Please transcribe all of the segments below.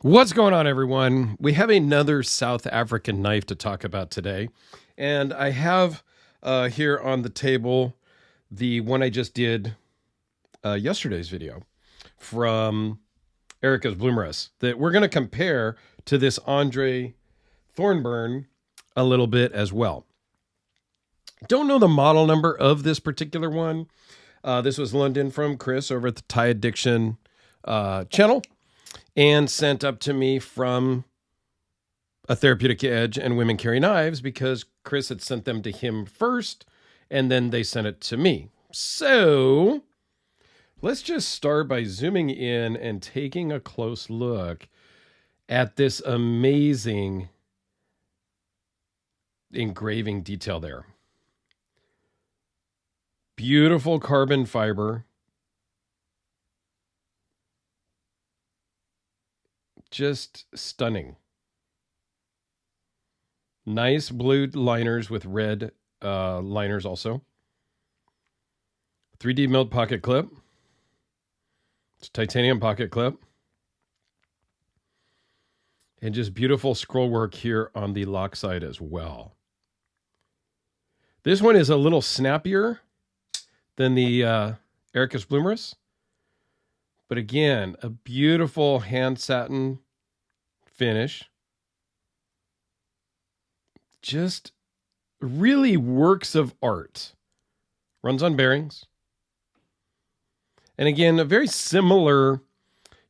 What's going on, everyone? We have another South African knife to talk about today. And I have here on the table the one I just did yesterday's video from Erica's Bloomerus that we're going to compare to this Andre Thornburn a little bit as well. Don't know the model number of this particular one. This was London from Chris over at the Thai Addiction channel, and sent up to me from A Therapeutic Edge and Women Carry Knives because Chris had sent them to him first, and then they sent it to me. So let's just start by zooming in and taking a close look at this amazing engraving detail there. Beautiful carbon fiber. Just stunning. Nice blue liners with red liners also. 3D milled pocket clip. It's a titanium pocket clip. And just beautiful scroll work here on the lock side as well. This one is a little snappier than the Erica's Bloomerus. But again, a beautiful hand satin finish. Just really works of art. Runs on bearings. And again, a very similar,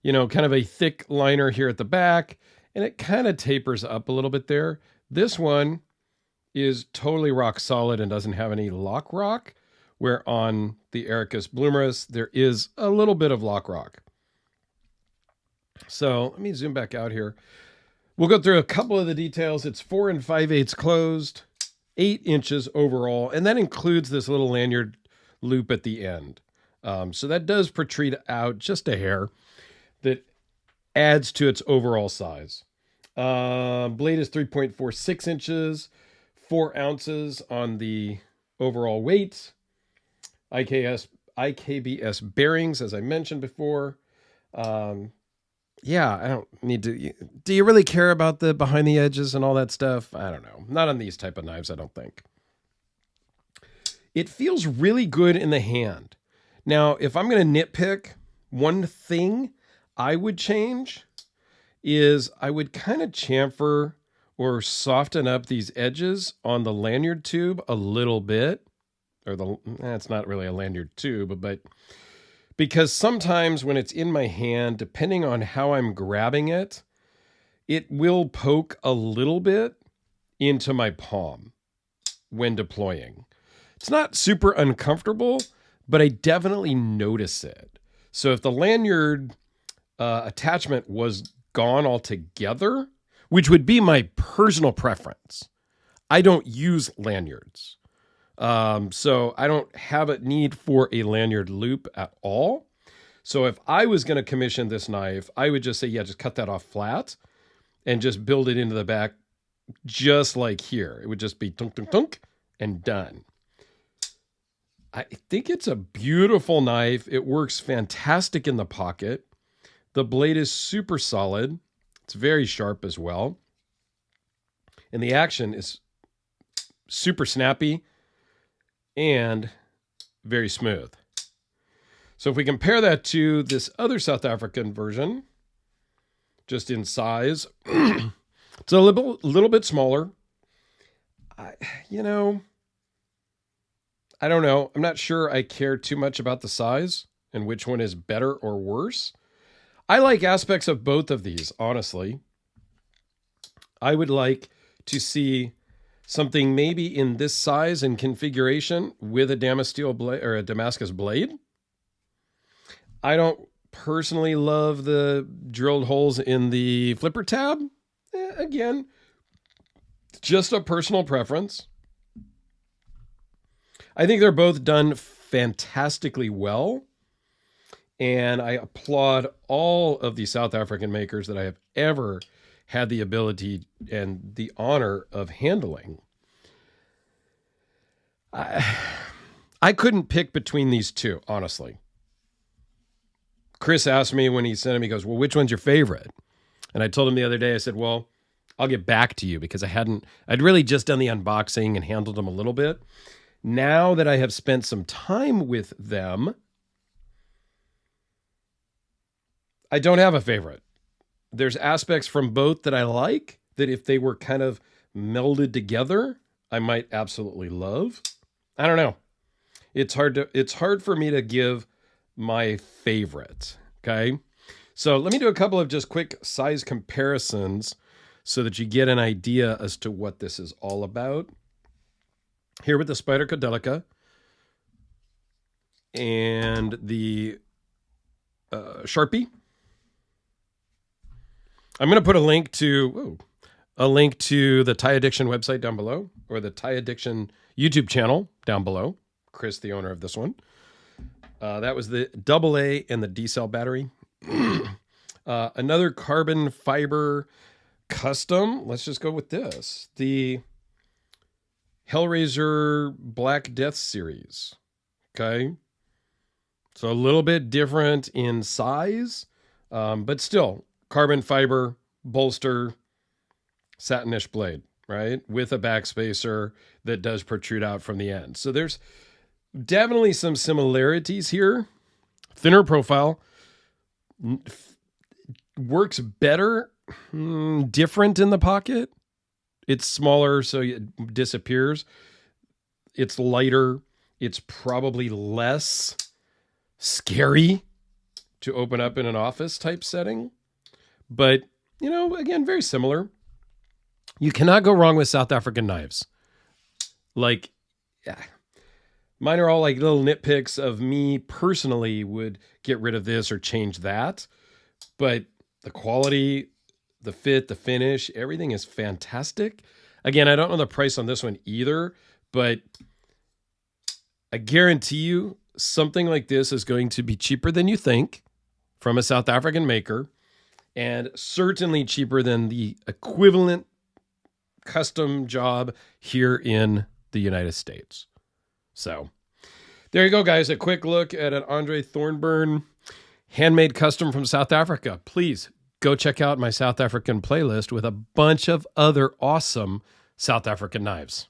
kind of a thick liner here at the back. And it kind of tapers up a little bit there. This one is totally rock solid and doesn't have any lock rock, where on the Erica's Bloomerus, there is a little bit of lock rock. So let me zoom back out here. We'll go through a couple of the details. It's 4 5/8 closed, 8 inches overall, and that includes this little lanyard loop at the end. So that does protrude out just a hair that adds to its overall size. Blade is 3.46 inches, 4 ounces on the overall weight. IKBS bearings, as I mentioned before. I don't need to. Do you really care about the behind the edges and all that stuff? I don't know. Not on these type of knives, I don't think. It feels really good in the hand. Now, if I'm going to nitpick, one thing I would change is I would kind of chamfer or soften up these edges on the lanyard tube a little bit. It's not really a lanyard tube, but because sometimes when it's in my hand, depending on how I'm grabbing it, it will poke a little bit into my palm when deploying. It's not super uncomfortable, but I definitely notice it. So if the lanyard attachment was gone altogether, which would be my personal preference, I don't use lanyards. So I don't have a need for a lanyard loop at all. So if I was going to commission this knife, I would just say, just cut that off flat and just build it into the back just like here. It would just be tunk, tunk, tunk, and done. I think it's a beautiful knife. It works fantastic in the pocket. The blade is super solid. It's very sharp as well. And the action is super snappy and very smooth. So if we compare that to this other South African version, just in size, it's a little bit smaller. I don't know. I'm not sure I care too much about the size and which one is better or worse. I like aspects of both of these, honestly. I would like to see something maybe in this size and configuration with a Damasteel blade or a Damascus blade. I don't personally love the drilled holes in the flipper tab. Again, just a personal preference. I think they're both done fantastically well. And I applaud all of the South African makers that I have ever had the ability and the honor of handling. I couldn't pick between these two, honestly. Chris asked me when he sent him, he goes, well, which one's your favorite? And I told him the other day, I said, well, I'll get back to you because I'd really just done the unboxing and handled them a little bit. Now that I have spent some time with them, I don't have a favorite. There's aspects from both that I like, that if they were kind of melded together, I might absolutely love. I don't know. It's hard for me to give my favorite. Okay. So let me do a couple of just quick size comparisons so that you get an idea as to what this is all about. Here with the Spyderco Delica and the Sharpie. I'm going to put a link to the Tie Addiction website down below, or the Tie Addiction YouTube channel down below. Chris, the owner of this one. That was the AA and the D-cell battery. Another carbon fiber custom. Let's just go with this. The Hellraiser Black Death series. Okay. So a little bit different in size, but still carbon fiber bolster, satinish blade, right? With a backspacer that does protrude out from the end. So there's definitely some similarities here. Thinner profile, works better, different in the pocket. It's smaller, so it disappears. It's lighter. It's probably less scary to open up in an office type setting. But, again, very similar. You cannot go wrong with South African knives. Like, yeah. Mine are all like little nitpicks of me personally would get rid of this or change that. But the quality, the fit, the finish, everything is fantastic. Again, I don't know the price on this one either, but I guarantee you something like this is going to be cheaper than you think from a South African maker, and certainly cheaper than the equivalent custom job here in the United States. So there you go, guys. A quick look at an Andre Thornburn handmade custom from South Africa. Please go check out my South African playlist with a bunch of other awesome South African knives.